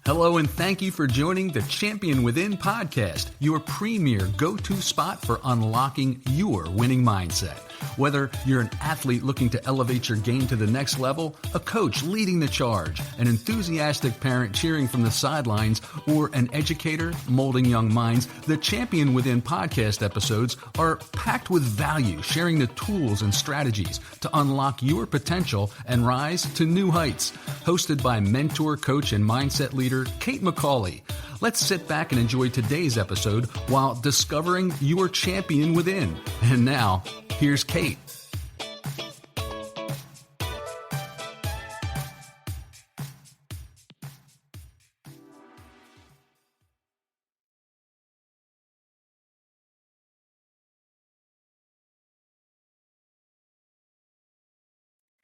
Hello, and thank you for joining the Champion Within podcast, your premier go-to spot for unlocking your winning mindset. Whether you're an athlete looking to elevate your game to the next level, a coach leading the charge, an enthusiastic parent cheering from the sidelines, or an educator molding young minds, the Champion Within podcast episodes are packed with value, sharing the tools and strategies to unlock your potential and rise to new heights. Hosted by mentor, coach, and mindset leader Kate McCauley. Let's sit back and enjoy today's episode while discovering your champion within. And now, here's Kate.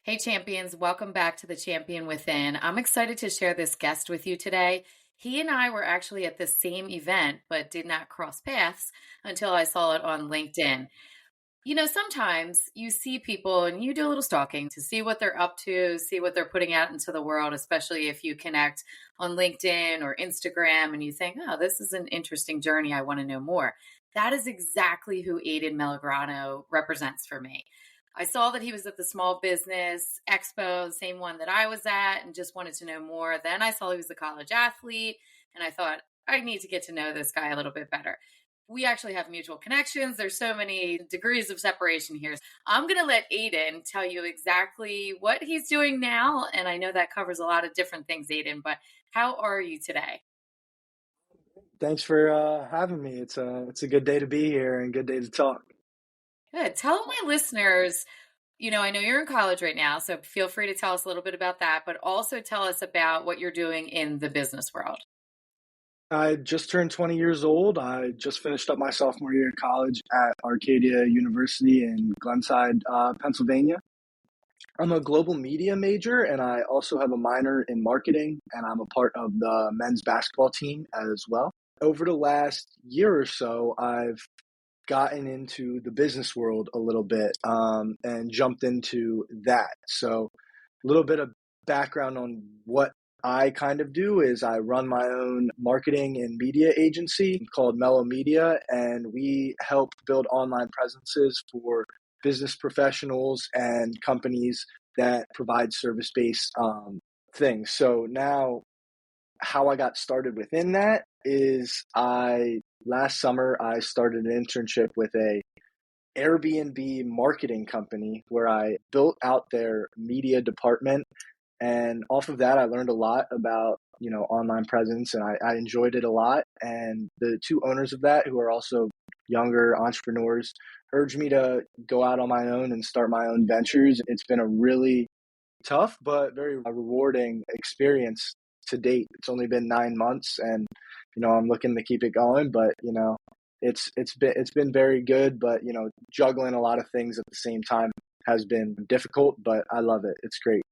Hey champions, welcome back to the Champion Within. I'm excited to share this guest with you today. He and I were actually at the same event, but did not cross paths until I saw it on LinkedIn. You know, sometimes you see people and you do a little stalking to see what they're up to, see what they're putting out into the world, especially if you connect on LinkedIn or Instagram and you think, oh, this is an interesting journey. I want to know more. That is exactly who Aidan Melograna represents for me. I saw that he was at the Small Business Expo, the same one that I was at, and just wanted to know more. Then I saw he was a college athlete, and I thought, I need to get to know this guy a little bit better. We actually have mutual connections. There's so many degrees of separation here. I'm going to let Aidan tell you exactly what he's doing now, and I know that covers a lot of different things, Aidan, but how are you today? Thanks for having me. It's a good day to be here and a good day to talk. Good. Tell my listeners, you know, I know you're in college right now, so feel free to tell us a little bit about that, but also tell us about what you're doing in the business world. I just turned 20 years old. I just finished up my sophomore year of college at Arcadia University in Glenside, Pennsylvania. I'm a global media major, and I also have a minor in marketing, and I'm a part of the men's basketball team as well. Over the last year or so, I've gotten into the business world a little bit and jumped into that. So a little bit of background on what I kind of do is I run my own marketing and media agency called Mellow Media, and we help build online presences for business professionals and companies that provide service-based things. So now how I got started within that is last summer I started an internship with a Airbnb marketing company where I built out their media department. And off of that, I learned a lot about, online presence, and I enjoyed it a lot. And the two owners of that, who are also younger entrepreneurs, urged me to go out on my own and start my own ventures. It's been a really tough but very rewarding experience to date. It's only been 9 months, and I'm looking to keep it going. But it's been very good. But juggling a lot of things at the same time has been difficult. But I love it. It's great.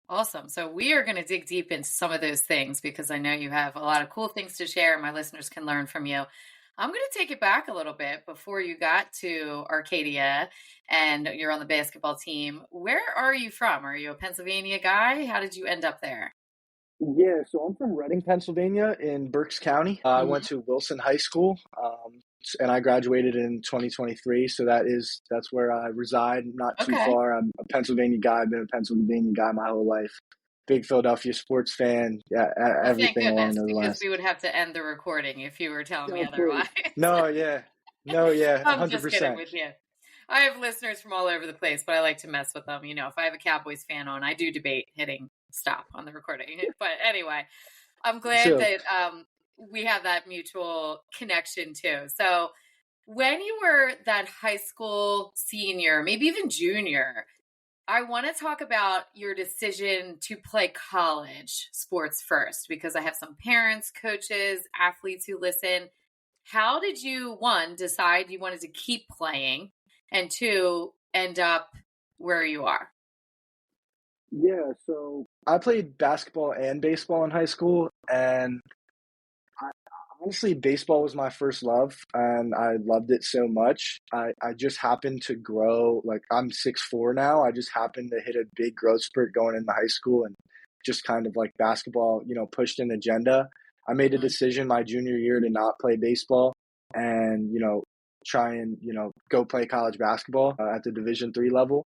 Awesome. So we are going to dig deep into some of those things because I know you have a lot of cool things to share and my listeners can learn from you. I'm going to take it back a little bit before you got to Arcadia and you're on the basketball team. Where are you from? Are you a Pennsylvania guy? How did you end up there? Yeah, so I'm from Reading, Pennsylvania in Berks County. I went to Wilson High School, and I graduated in 2023. So that's where I reside, not too far. I'm a Pennsylvania guy. I've been a Pennsylvania guy my whole life. Big Philadelphia sports fan. Yeah, everything along those lines. Because we would have to end the recording if you were telling me otherwise. No, yeah, 100%. I'm just kidding with you. I have listeners from all over the place, but I like to mess with them. If I have a Cowboys fan on, I do debate hitting stop on the recording. But anyway, I'm glad that we have that mutual connection too. So when you were that high school senior, maybe even junior, I want to talk about your decision to play college sports first, because I have some parents, coaches, athletes who listen. How did you, one, decide you wanted to keep playing, and two, end up where you are? Yeah, so I played basketball and baseball in high school, and honestly, baseball was my first love, and I loved it so much. I just happened to grow, like I'm 6'4" now. I just happened to hit a big growth spurt going into high school, and just kind of like basketball, pushed an agenda. I made a decision my junior year to not play baseball and, try and, go play college basketball at the Division III level,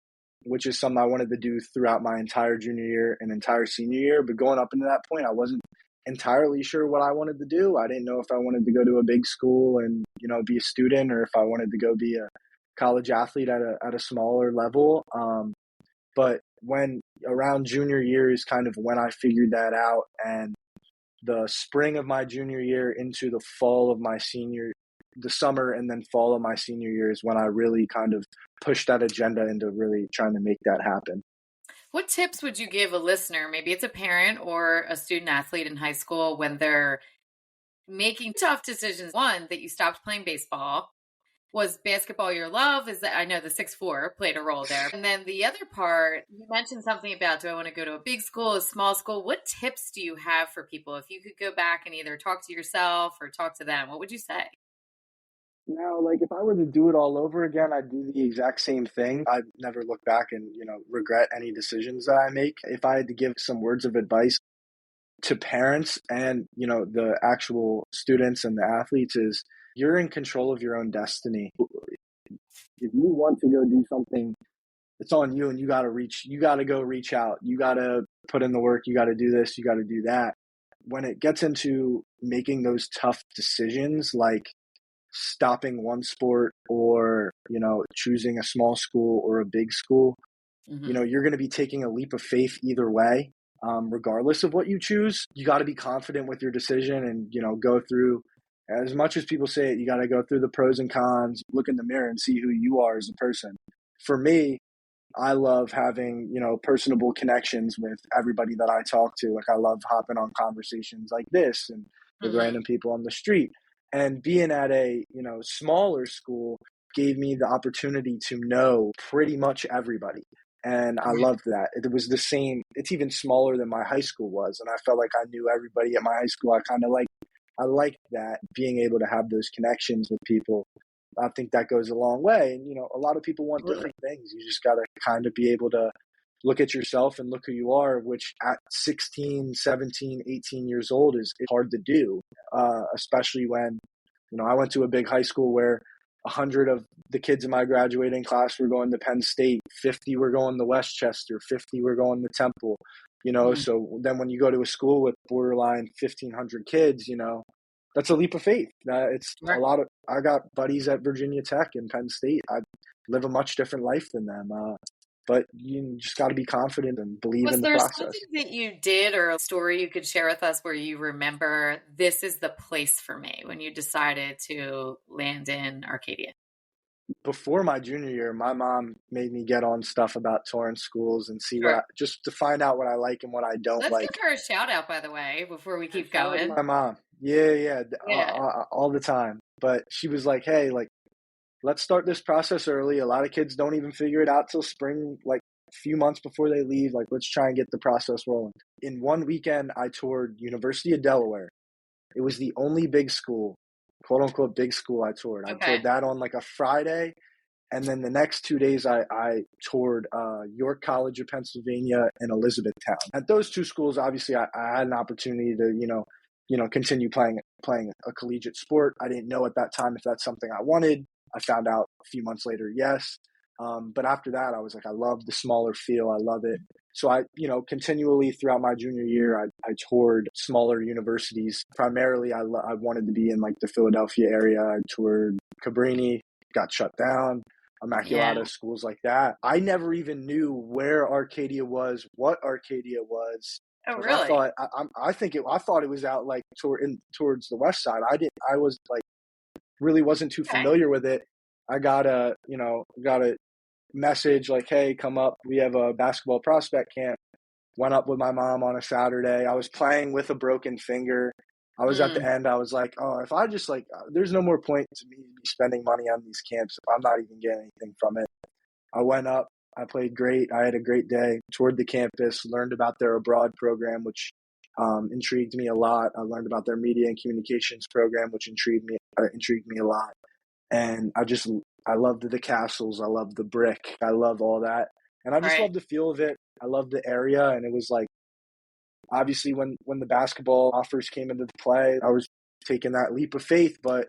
which is something I wanted to do throughout my entire junior year and entire senior year. But going up into that point, I wasn't entirely sure what I wanted to do. I didn't know if I wanted to go to a big school and, be a student, or if I wanted to go be a college athlete at a smaller level. But when around junior year is kind of when I figured that out, and the spring of my junior year into the summer and then fall of my senior year is when I really kind of pushed that agenda into really trying to make that happen. What tips would you give a listener? Maybe it's a parent or a student athlete in high school when they're making tough decisions. One, that you stopped playing baseball. Was basketball your love? Is that, I know the 6'4" played a role there. And then the other part, you mentioned something about, do I want to go to a big school, a small school? What tips do you have for people? If you could go back and either talk to yourself or talk to them, what would you say? Now, like if I were to do it all over again, I'd do the exact same thing. I'd never look back and, regret any decisions that I make. If I had to give some words of advice to parents and, the actual students and the athletes, is you're in control of your own destiny. If you want to go do something, it's on you, and you got to go reach out. You got to put in the work. You got to do this. You got to do that. When it gets into making those tough decisions, like stopping one sport or, choosing a small school or a big school, you're going to be taking a leap of faith either way. Regardless of what you choose, you got to be confident with your decision and, go through, as much as people say it, you got to go through the pros and cons, look in the mirror and see who you are as a person. For me, I love having, personable connections with everybody that I talk to. Like I love hopping on conversations like this and with random people on the street. And being at a, smaller school gave me the opportunity to know pretty much everybody. And I loved that. It was the same. It's even smaller than my high school was. And I felt like I knew everybody at my high school. I liked that, being able to have those connections with people. I think that goes a long way. And, a lot of people want different things. You just got to kind of be able to look at yourself and look who you are, which at 16, 17, 18 years old is hard to do, especially when, I went to a big high school where 100 of the kids in my graduating class were going to Penn State, 50 were going to Westchester, 50 were going to Temple, so then when you go to a school with borderline 1,500 kids, that's a leap of faith. It's a lot of, I got buddies at Virginia Tech and Penn State. I live a much different life than them. But you just got to be confident and believe in the process. Was there something that you did or a story you could share with us where you remember this is the place for me when you decided to land in Arcadia? Before my junior year, my mom made me get on stuff about touring schools and see just to find out what I like and what I don't like. Let's give her a shout out, by the way, before we keep going. My mom. Yeah. All the time. But she was like, hey, like, let's start this process early. A lot of kids don't even figure it out till spring, like a few months before they leave. Like, let's try and get the process rolling. In one weekend, I toured University of Delaware. It was the only big school, quote unquote, big school I toured. I toured that on like a Friday. And then the next 2 days, I toured York College of Pennsylvania and Elizabethtown. At those two schools, obviously, I had an opportunity to, continue playing a collegiate sport. I didn't know at that time if that's something I wanted. I found out a few months later, yes. But after that, I was like, I love the smaller feel. I love it. So I, continually throughout my junior year, I toured smaller universities. Primarily, I wanted to be in like the Philadelphia area. I toured Cabrini, got shut down. Immaculata, schools like that. I never even knew where Arcadia was, what Arcadia was. Oh, really? I thought it was out like towards the west side. I was like, really wasn't too familiar with it. I got a message like, hey, come up. We have a basketball prospect camp. Went up with my mom on a Saturday. I was playing with a broken finger. I was at the end. I was like, oh, if I just there's no more point to me spending money on these camps if I'm not even getting anything from it. I went up. I played great. I had a great day. Toured the campus, learned about their abroad program, which intrigued me a lot. I learned about their media and communications program, which intrigued me a lot. And I loved the castles. I loved the brick. I love all that. And I just loved the feel of it. I loved the area. And it was like, obviously when the basketball offers came into play, I was taking that leap of faith, but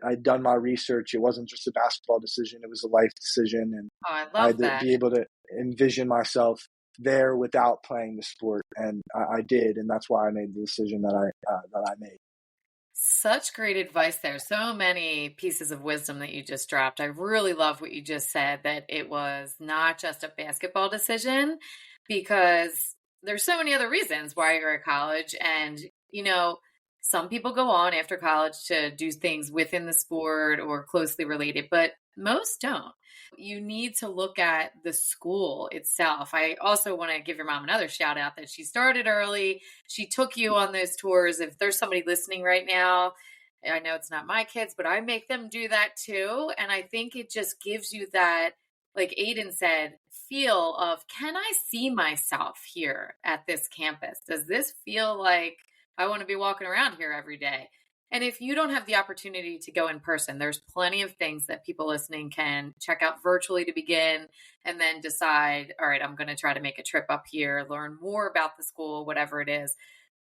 I'd done my research. It wasn't just a basketball decision, it was a life decision, and Oh, I I had love to that. be able to envision myself there without playing the sport, and I did, and that's why I made the decision that I made. Such great advice there. So many pieces of wisdom that you just dropped. I really love what you just said, that it was not just a basketball decision, because there's so many other reasons why you're at college. And, some people go on after college to do things within the sport or closely related, but most don't. You need to look at the school itself. I also want to give your mom another shout out that she started early. She took you on those tours. If there's somebody listening right now, I know it's not my kids, but I make them do that too. And I think it just gives you that, like Aidan said, feel of, can I see myself here at this campus? Does this feel like I want to be walking around here every day? And if you don't have the opportunity to go in person, there's plenty of things that people listening can check out virtually to begin, and then decide, all right, I'm going to try to make a trip up here, learn more about the school, whatever it is.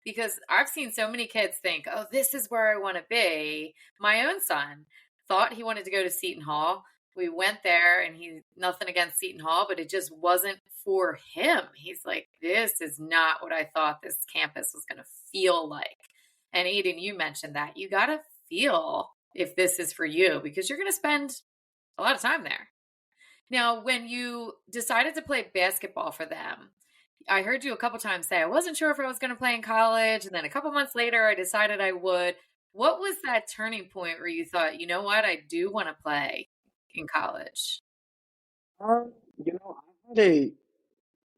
Because I've seen so many kids think, oh, this is where I want to be. My own son thought he wanted to go to Seton Hall. We went there, and nothing against Seton Hall, but it just wasn't for him. He's like, this is not what I thought this campus was going to feel like. And Aidan, you mentioned that you got to feel if this is for you, because you're going to spend a lot of time there. Now, when you decided to play basketball for them, I heard you a couple times say, I wasn't sure if I was going to play in college. And then a couple months later, I decided I would. What was that turning point where you thought, you know what, I do want to play in college? I had a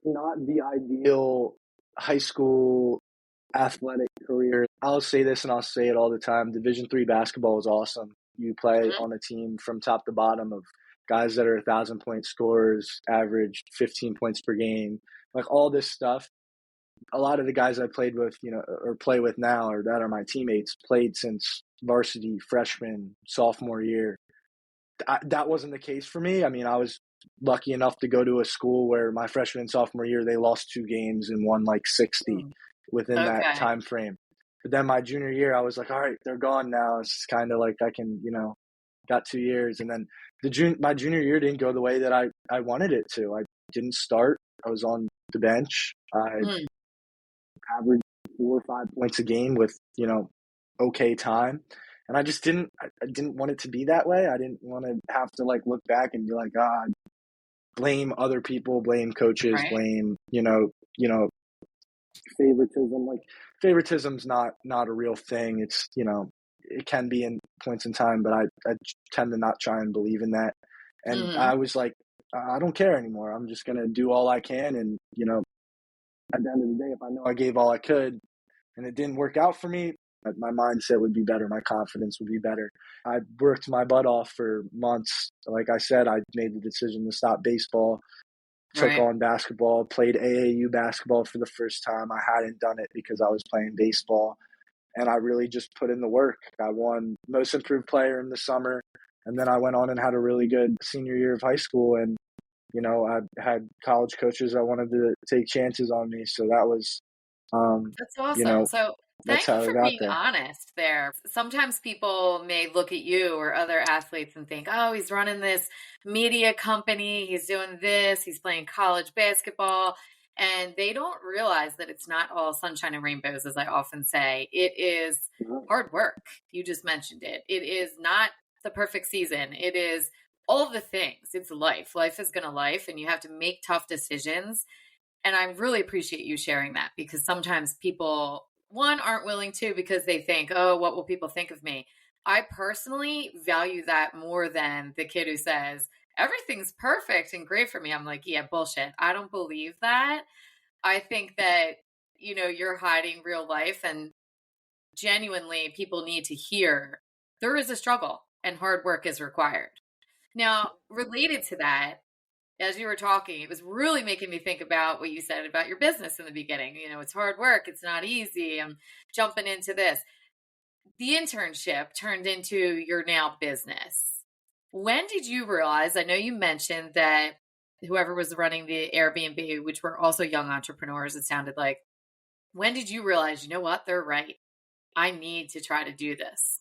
not the ideal high school athletic career. I'll say this and I'll say it all the time. Division III basketball is awesome. You play Mhm. on a team from top to bottom of guys that are 1,000-point scorers, average 15 points per game, like all this stuff. A lot of the guys I played with, or play with now, or that are my teammates, played since varsity, freshman, sophomore year. That wasn't the case for me. I mean, I was lucky enough to go to a school where my freshman and sophomore year they lost 2 games and won like 60 Mm. within that Okay. time frame. But then my junior year, I was like, all right, they're gone now. It's kind of like I can, got 2 years. And then my junior year didn't go the way that I wanted it to. I didn't start. I was on the bench. I Mm. averaged 4 or 5 points a game with, okay time. And I just I didn't want it to be that way. I didn't want to have to like look back and be like, blame other people, blame coaches, Right. blame, favoritism. Like favoritism's not a real thing. It's, it can be in points in time, but I tend to not try and believe in that. And Mhm. I was like, I don't care anymore. I'm just going to do all I can. And, at the end of the day, if I know I gave all I could and it didn't work out for me, my mindset would be better. My confidence would be better. I worked my butt off for months. Like I said, I made the decision to stop baseball, took Right. on basketball, played AAU basketball for the first time. I hadn't done it because I was playing baseball. And I really just put in the work. I won most improved player in the summer. And then I went on and had a really good senior year of high school. And, I had college coaches that wanted to take chances on me. So that was, That's you awesome. know, So that's thank you how I for got being there. honest there. Sometimes people may look at you or other athletes and think, oh, he's running this media company, he's doing this, he's playing college basketball. And they don't realize that it's not all sunshine and rainbows, as I often say. It is hard work. You just mentioned it. It is not the perfect season. It is all the things. It's life. Life is going to life, and you have to make tough decisions. And I really appreciate you sharing that, because sometimes people, one, aren't willing to because they think, oh, what will people think of me? I personally value that more than the kid who says, everything's perfect and great for me. I'm like, yeah, bullshit. I don't believe that. I think that, you're hiding real life, and genuinely people need to hear there is a struggle and hard work is required. Now, related to that, as you were talking, it was really making me think about what you said about your business in the beginning. It's hard work. It's not easy. I'm jumping into this. The internship turned into your now business. When did you realize? I know you mentioned that whoever was running the Airbnb, which were also young entrepreneurs, it sounded like, When did you realize, you know what, they're right? I need to try to do this.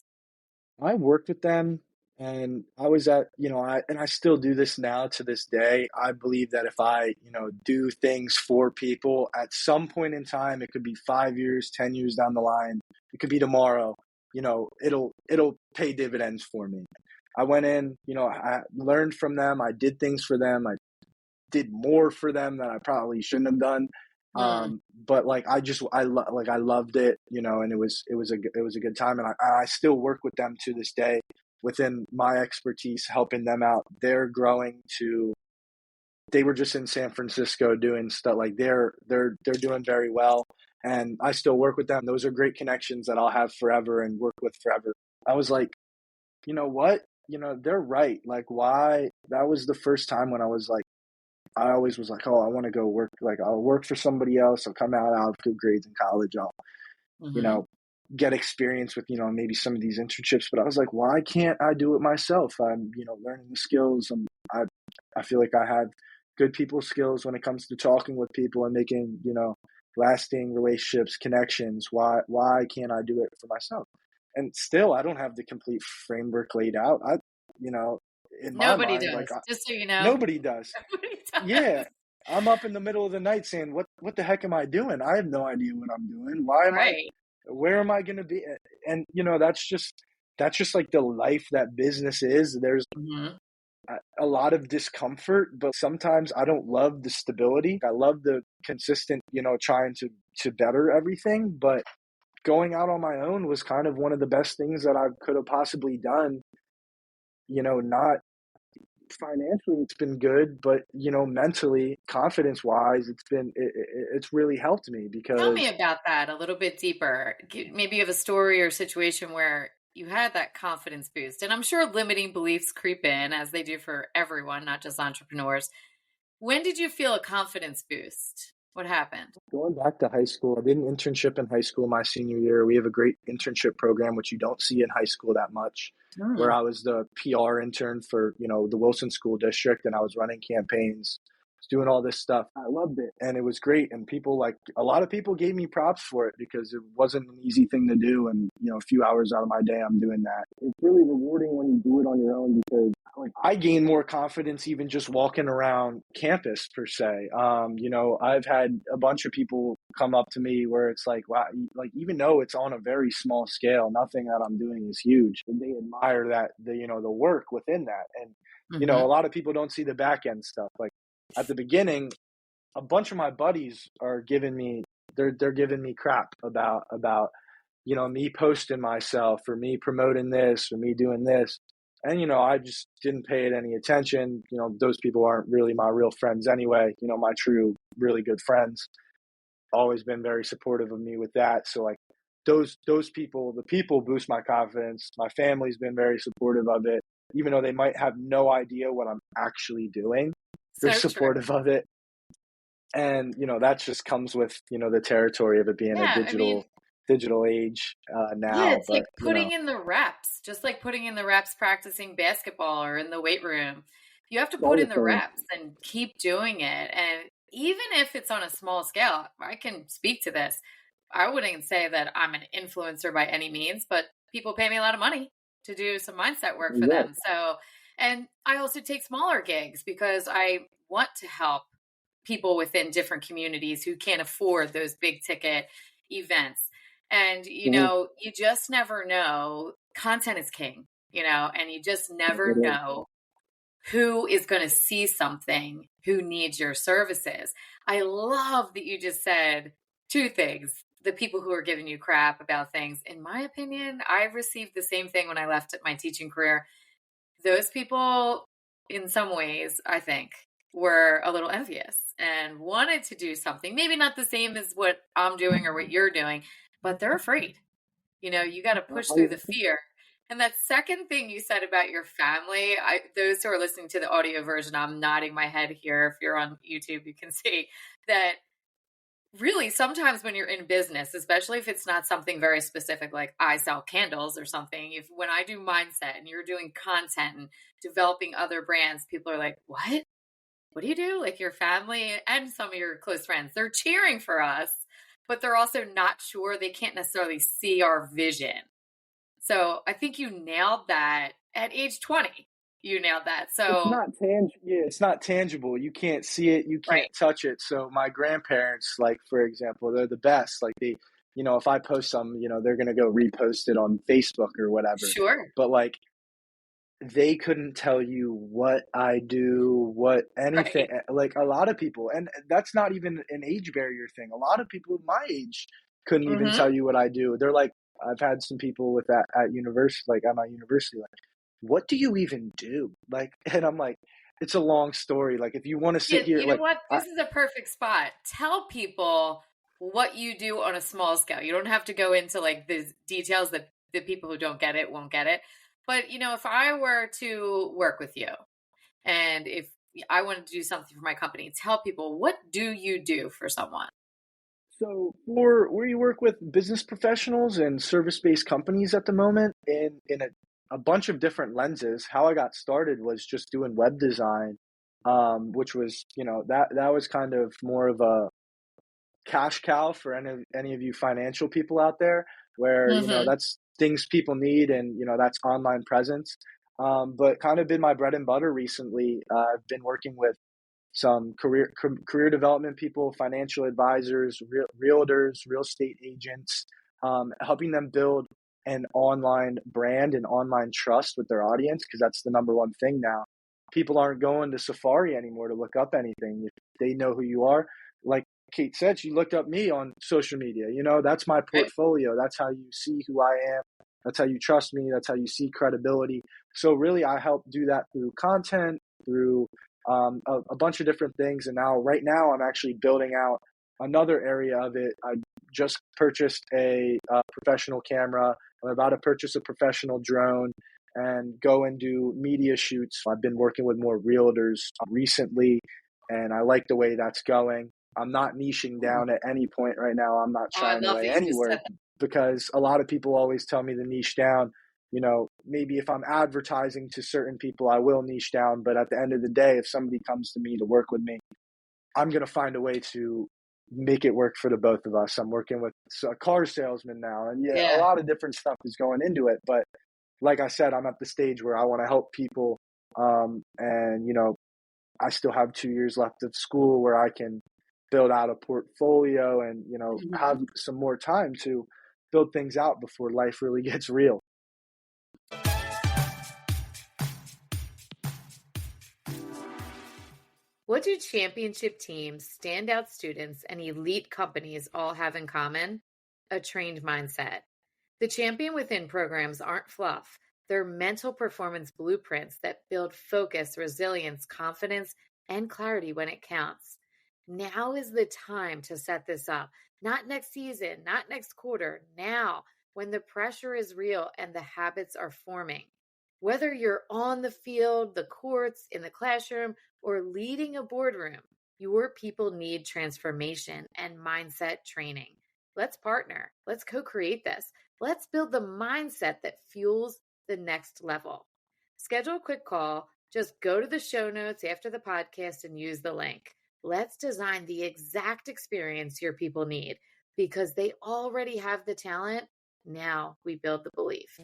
I worked with them and I was at, I still do this now to this day. I believe that if I, do things for people at some point in time, it could be 5 years, 10 years down the line, it could be tomorrow, it'll pay dividends for me. I went in, I learned from them. I did things for them. I did more for them than I probably shouldn't have done. Mm, But like I loved it, and it was a good time, and I still work with them to this day within my expertise, helping them out. They're growing to. They were just in San Francisco doing stuff like they're doing very well, and I still work with them. Those are great connections that I'll have forever and work with forever. I was like, you know what, they're right. Like, why? That was the first time when I was like. I always was like, oh, I want to go work. Like, I'll work for somebody else. I'll come out, I'll have good grades in college. I'll, you hmm know, get experience with, maybe some of these internships. But I was like, why can't I do it myself? I'm, learning the skills. I feel like I have good people skills when it comes to talking with people and making, lasting relationships, connections. Why can't I do it for myself? And still, I don't have the complete framework laid out. You know, in my Nobody mind, like, does, just so you know. nobody does. Nobody Yeah, does. I'm up in the middle of the night saying, "What the heck am I doing? I have no idea what I'm doing. Why am I? Right. Where am I going to be?" And that's just like the life that business is. There's hmm a lot of discomfort, but sometimes I don't love the stability. I love the consistent, trying to better everything. But going out on my own was kind of one of the best things that I could have possibly done. Not financially it's been good, but mentally, confidence wise, it's really helped me Tell me because about that a little bit deeper. Maybe you have a story or situation where you had that confidence boost. And I'm sure limiting beliefs creep in as they do for everyone, not just entrepreneurs. When did you feel a confidence boost? What happened? going back to high school, I did an internship in high school my senior year. We have a great internship program which you don't see in high school that much, where Mm. I was the PR intern for the Wilson School District, and I was running campaigns, doing all this stuff. I loved it, and it was great. And a lot of people gave me props for it because it wasn't an easy thing to do. And a few hours out of my day, I'm doing that. It's really rewarding when you do it on your own because like I gain more confidence even just walking around campus per se. I've had a bunch of people come up to me where it's like, wow, like even though it's on a very small scale, nothing that I'm doing is huge. And they admire that the work within that. And a hmm lot of people don't see the back end stuff. Like at the beginning, a bunch of my buddies are giving me they're giving me crap about me posting myself or me promoting this or me doing this. And I just didn't pay it any attention. Those people aren't really my real friends anyway. My true really good friends always been very supportive of me with that. So like those people, the people boost my confidence. My family's been very supportive of it, even though they might have no idea what I'm actually doing. They're So true. supportive of it. And that just comes with the territory of it being a Yeah. I mean, digital age yeah, now. it's But like putting in the reps, just like putting in the reps practicing basketball or in the weight room. You have to all put the in the things. reps and keep doing it. And even if it's on a small scale, I can speak to this. I wouldn't say that I'm an influencer by any means, but people pay me a lot of money to do some mindset work for Yeah, them. So, and I also take smaller gigs because I want to help people within different communities who can't afford those big ticket events. And, mhm, you just never know. Content is king, and you just never it is. know who is going to see something who needs your services. I love that you just said two things. The people who are giving you crap about things, in my opinion, I received the same thing when I left my teaching career. Those people, in some ways, I think, were a little envious and wanted to do something, maybe not the same as what I'm doing or what you're doing, but they're afraid. You got to push through the fear. And that second thing you said about your family, those who are listening to the audio version, I'm nodding my head here. If you're on YouTube, you can see that really sometimes when you're in business, especially if it's not something very specific, like I sell candles or something, if when I do mindset and you're doing content and developing other brands, people are like, what do you do? Like your family and some of your close friends, they're cheering for us. but they're also not sure. They can't necessarily see our vision. So I think you nailed that at age 20. You nailed that. It's So, not tangible. Yeah, it's not tangible. You can't see it. You can't right. touch it. So my grandparents, like for example, they're the best. Like they, if I post something, they're gonna go repost it on Facebook or whatever. Sure. But like they couldn't tell you what I do, what anything. Right. Like a lot of people, and that's not even an age barrier thing. A lot of people my age couldn't even Mm-hmm. tell you what I do. They're like, I've had some people with that at university, like at my university, like, what do you even do? Like, and I'm like, it's a long story. Like, if you want to sit Yeah, here, you know like, what? This is a perfect spot. Tell people what you do on a small scale. You don't have to go into like the details that the people who don't get it won't get it. But, if I were to work with you and if I wanted to do something for my company, tell people, what do you do for someone? so for where you work with business professionals and service-based companies at the moment, in a bunch of different lenses. How I got started was just doing web design, which was that was kind of more of a cash cow for any of you financial people out there, where Mm-hmm. that's things people need, and that's online presence. But kind of been my bread and butter recently. I've been working with some career development people, financial advisors, realtors, real estate agents, helping them build an online brand and online trust with their audience, because that's the number one thing now. People aren't going to Safari anymore to look up anything. If they know who you are, like Kate said, she looked up me on social media. That's my Right. portfolio. That's how you see who I am. That's how you trust me. That's how you see credibility. So really, I help do that through content, through a bunch of different things. And right now, I'm actually building out another area of it. I just purchased a professional camera. I'm about to purchase a professional drone and go and do media shoots. I've been working with more realtors recently, and I like the way that's going. I'm not niching down at any point right now. I'm not Oh, I shying love away that you just anywhere, said that. because a lot of people always tell me to niche down. Maybe if I'm advertising to certain people, I will niche down. But at the end of the day, if somebody comes to me to work with me, I'm going to find a way to make it work for the both of us. I'm working with a car salesman now, and yeah, a Yeah. lot of different stuff is going into it. But like I said, I'm at the stage where I want to help people. And, I still have 2 years left of school where I can build out a portfolio and, Mhm. have some more time to build things out before life really gets real. What do championship teams, standout students, and elite companies all have in common? A trained mindset. The Champion Within programs aren't fluff. They're mental performance blueprints that build focus, resilience, confidence, and clarity when it counts. Now is the time to set this up. Not next season, not next quarter, now, when the pressure is real and the habits are forming. Whether you're on the field, the courts, in the classroom, or leading a boardroom, your people need transformation and mindset training. Let's partner. Let's co create this. Let's build the mindset that fuels the next level. Schedule a quick call. Just go to the show notes after the podcast and use the link. Let's design the exact experience your people need, because they already have the talent. Now we build the belief.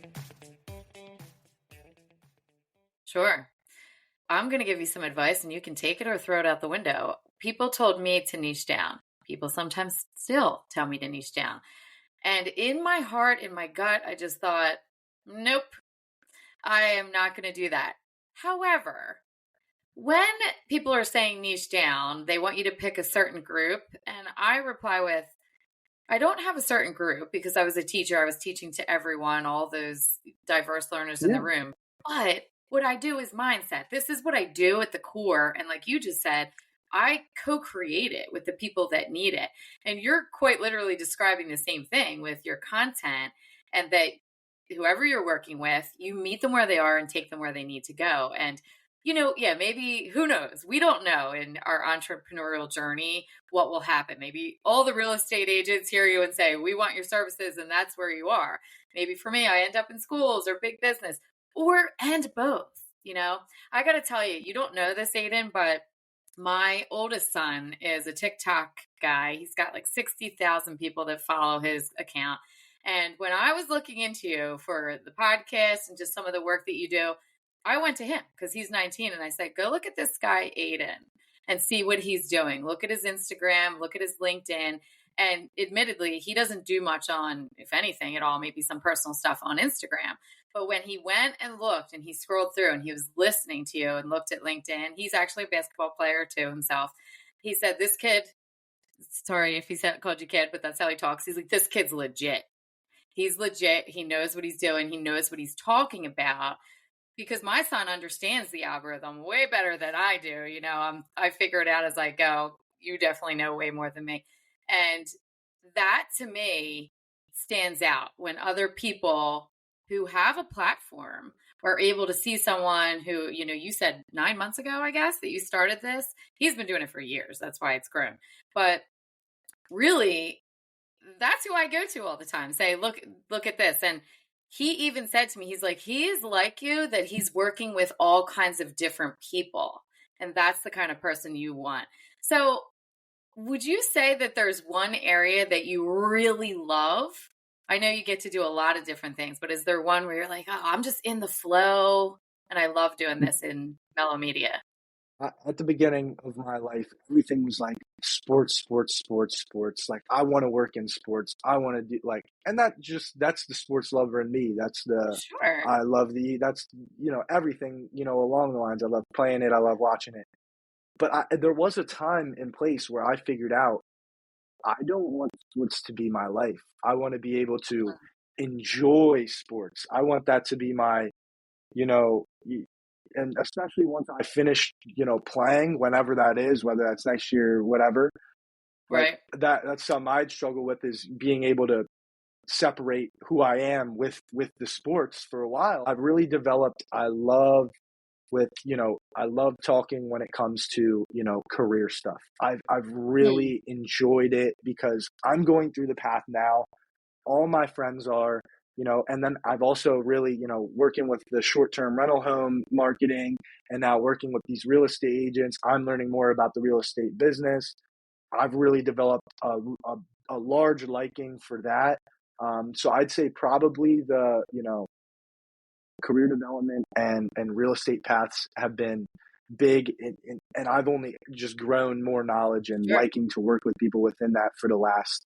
Sure. I'm going to give you some advice and you can take it or throw it out the window. People told me to niche down. People sometimes still tell me to niche down. And in my heart, in my gut, I just thought, nope, I am not going to do that. However, when people are saying niche down, they want you to pick a certain group. And I reply with, I don't have a certain group, because I was a teacher. I was teaching to everyone, all those diverse learners in the Yeah. room. But what I do is mindset. This is what I do at the core. And like you just said, I co create it with the people that need it. And you're quite literally describing the same thing with your content, and that whoever you're working with, you meet them where they are and take them where they need to go. And yeah, maybe, who knows? We don't know in our entrepreneurial journey what will happen. Maybe all the real estate agents hear you and say, we want your services, and that's where you are. Maybe for me, I end up in schools or big business, and both. I got to tell you, you don't know this, Aidan, but My oldest son is a TikTok guy. He's got like 60,000 people that follow his account. And when I was looking into you for the podcast and just some of the work that you do, I went to him because he's 19 and I said, go look at this guy, Aidan, and see what he's doing. Look at his Instagram, look at his LinkedIn. And admittedly, he doesn't do much on, if anything at all, maybe some personal stuff on Instagram. But when he went and looked and he scrolled through and he was listening to you and looked at LinkedIn, he's actually a basketball player too himself. He said, this kid, sorry if he called you kid, but that's how he talks. He's like, this kid's legit. He's legit. He knows what he's doing. He knows what he's talking about. Because my son understands the algorithm way better than I do. You know, I figure it out as I go. You definitely know way more than me. And that to me stands out when other people who have a platform are able to see someone who, you know, you said 9 months ago, I guess, that you started this. He's been doing it for years. That's why it's grown. But really, that's who I go to all the time. Say, look at this. And he even said to me, he's like, he is like you, that he's working with all kinds of different people. And that's the kind of person you want. So would you say that there's one area that you really love? I know you get to do a lot of different things, but is there one where you're like, oh, I'm just in the flow and I love doing this in Mellow Media? At the beginning of my life, everything was like sports, sports, sports, sports. Like I want to work in sports. I want to do like, and that's the sports lover in me. Sure. I love that's, you know, everything, you know, along the lines. I love playing it. I love watching it. But there was a time and place where I figured out I don't want sports to be my life. I want to be able to enjoy sports. I want that to be my, you know, and especially once I finish, you know, playing, whenever that is, whether that's next year, whatever, like Right. that's something I'd struggle with, is being able to separate who I am with the sports. For a while, I've really developed, I love talking when it comes to, you know, career stuff. I've really enjoyed it because I'm going through the path now. All my friends are, you know, and then I've also really, you know, working with the short-term rental home marketing and now working with these real estate agents. I'm learning more about the real estate business. I've really developed a large liking for that. So I'd say probably the, you know, career development and real estate paths have been big, and I've only just grown more knowledge and Sure. liking to work with people within that for the last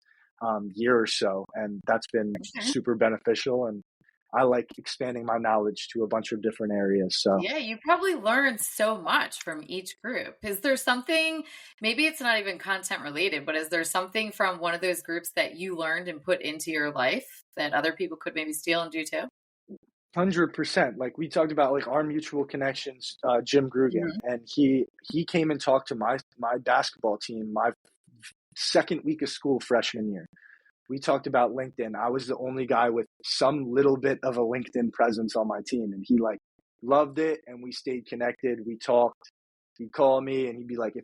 year or so, and that's been Okay. super beneficial. And I like expanding my knowledge to a bunch of different areas. So Yeah, you probably learned so much from each group. Is there something, maybe it's not even content related, but is there something from one of those groups that you learned and put into your life that other people could maybe steal and do too? 100%. Like we talked about, like our mutual connections, Jim Grugan, Mhm. and he came and talked to my basketball team my second week of school freshman year. We talked about LinkedIn. I was the only guy with some little bit of a LinkedIn presence on my team, and he like loved it, and we stayed connected. We talked. He'd call me and he'd be like,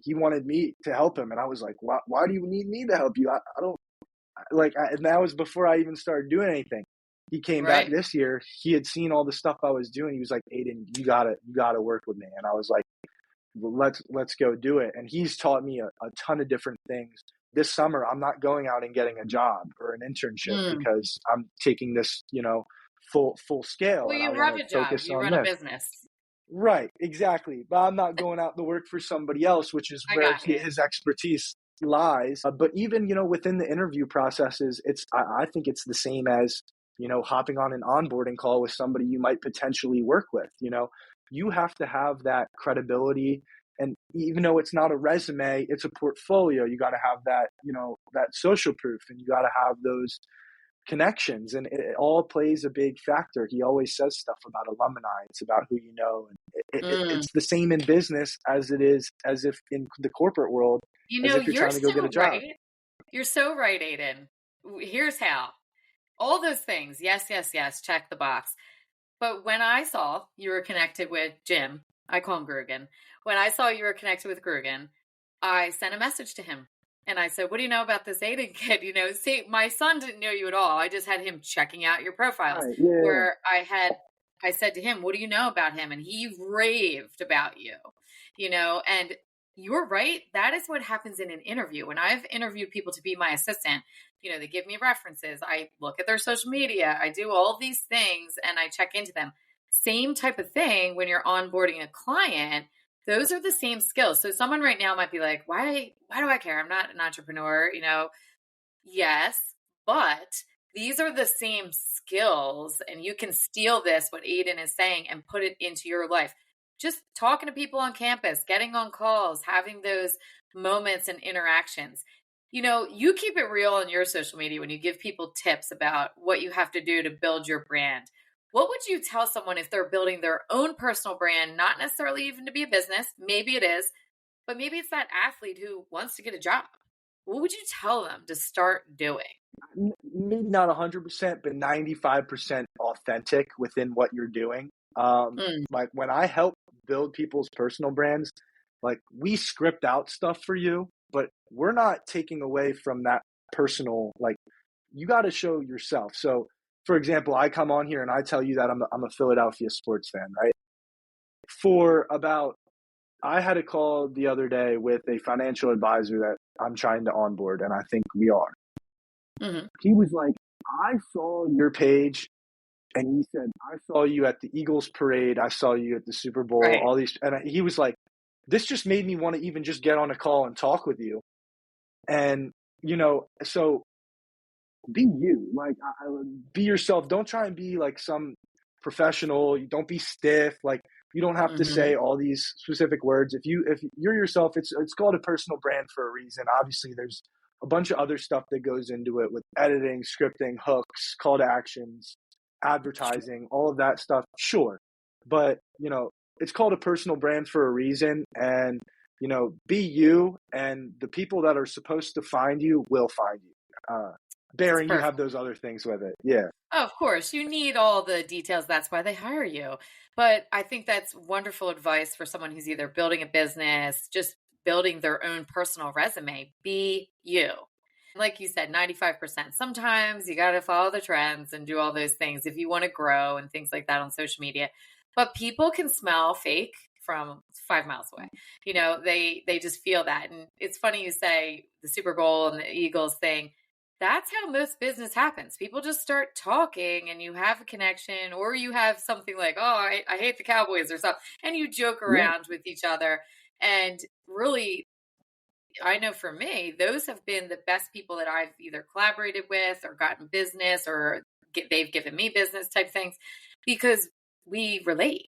he wanted me to help him, and I was like, why do you need me to help you? I don't and that was before I even started doing anything. He came back Right. this year. He had seen all the stuff I was doing. He was like, Aidan, you gotta work with me. And I was like, well, let's go do it. And he's taught me a ton of different things. This summer, I'm not going out and getting a job or an internship Mm. because I'm taking this, you know, full scale, Well, and I you want have to a job, focus you on run a this. business. Right, exactly. But I'm not going out to work for somebody else, which is I where got you. his expertise lies. But even, you know, within the interview processes, I think it's the same as, you know, hopping on an onboarding call with somebody you might potentially work with. You know, you have to have that credibility. And even though it's not a resume, it's a portfolio. You got to have that, you know, that social proof, and you got to have those connections, and it all plays a big factor. He always says stuff about alumni. It's about who you know, and Mm. it's the same in business as it is as if in the corporate world, You as know, if you're you're trying to go get a so job. right. You're so right, Aiden. Here's how. All those things. Yes, yes, yes. Check the box. But when I saw you were connected with Jim, I call him Grugan. When I saw you were connected with Grugan, I sent a message to him. And I said, what do you know about this Aiden kid? You know, see, my son didn't know you at all. I just had him checking out your profiles Right? Yeah. where I said to him, what do you know about him? And he raved about you, you know, and you're right. That is what happens in an interview. When I've interviewed people to be my assistant, they give me references. I look at their social media. I do all of these things and I check into them. Same type of thing when you're onboarding a client. Those are the same skills. So someone right now might be like, why do I care? I'm not an entrepreneur, Yes, but these are the same skills, and you can steal this, what Aidan is saying, and put it into your life. Just talking to people on campus, getting on calls, having those moments and interactions. You keep it real on your social media when you give people tips about what you have to do to build your brand. What would you tell someone if they're building their own personal brand, not necessarily even to be a business? Maybe it is, but maybe it's that athlete who wants to get a job. What would you tell them to start doing? Maybe not 100%, but 95% authentic within what you're doing. Like when I help build people's personal brands, like we script out stuff for you, but we're not taking away from that personal, like you got to show yourself. So for example, I come on here and I tell you that I'm a Philadelphia sports fan, right? I had a call the other day with a financial advisor that I'm trying to onboard, and I think we are. Mm-hmm. He was like, I saw your page, and he said, I saw you at the Eagles parade. I saw you at the Super Bowl, Right. all these. And he was like, this just made me want to even just get on a call and talk with you. And, so be you, like, be yourself. Don't try and be like some professional. Don't be stiff. Like, you don't have to say all these specific words. If you're yourself, it's called a personal brand for a reason. Obviously, there's a bunch of other stuff that goes into it with editing, scripting, hooks, call to actions, advertising, all of that stuff. Sure. But, it's called a personal brand for a reason. And, be you, and the people that are supposed to find you will find you. Bearing you have those other things with it. Yeah. Of course, you need all the details. That's why they hire you. But I think that's wonderful advice for someone who's either building a business, just building their own personal resume. Be you. Like you said, 95%. Sometimes you got to follow the trends and do all those things if you want to grow and things like that on social media. But people can smell fake from 5 miles away. They just feel that. And it's funny you say the Super Bowl and the Eagles thing. That's how most business happens. People just start talking and you have a connection, or you have something like, oh, I hate the Cowboys or something. And you joke around with each other. And really, I know for me, those have been the best people that I've either collaborated with or gotten business, or they've given me business type things, because we relate.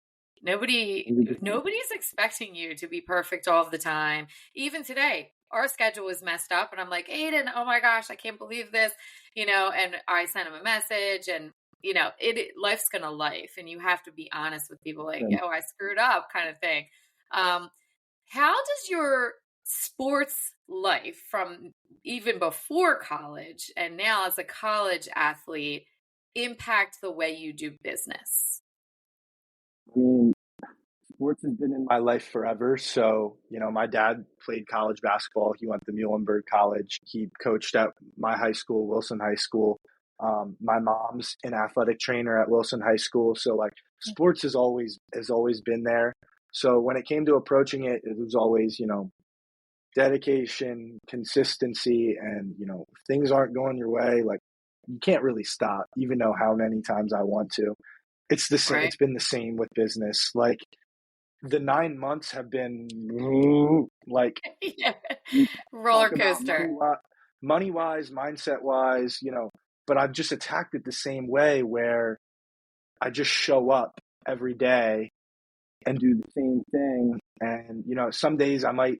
Nobody's expecting you to be perfect all the time. Even today, our schedule is messed up and I'm like, Aidan, oh my gosh, I can't believe this, and I sent him a message, and life's gonna life, and you have to be honest with people, like, yo, I screwed up kind of thing. How does your sports life from even before college and now as a college athlete impact the way you do business? I mean, sports has been in my life forever. So, my dad played college basketball. He went to Muhlenberg College. He coached at my high school, Wilson High School. My mom's an athletic trainer at Wilson High School. So like sports has always been there. So when it came to approaching it, it was always, dedication, consistency, and, if things aren't going your way, like you can't really stop, even though how many times I want to. It's the same. Right. It's been the same with business. Like the 9 months have been like roller coaster. Money wise, mindset wise, but I've just attacked it the same way, where I just show up every day and do the same thing. And, some days I might,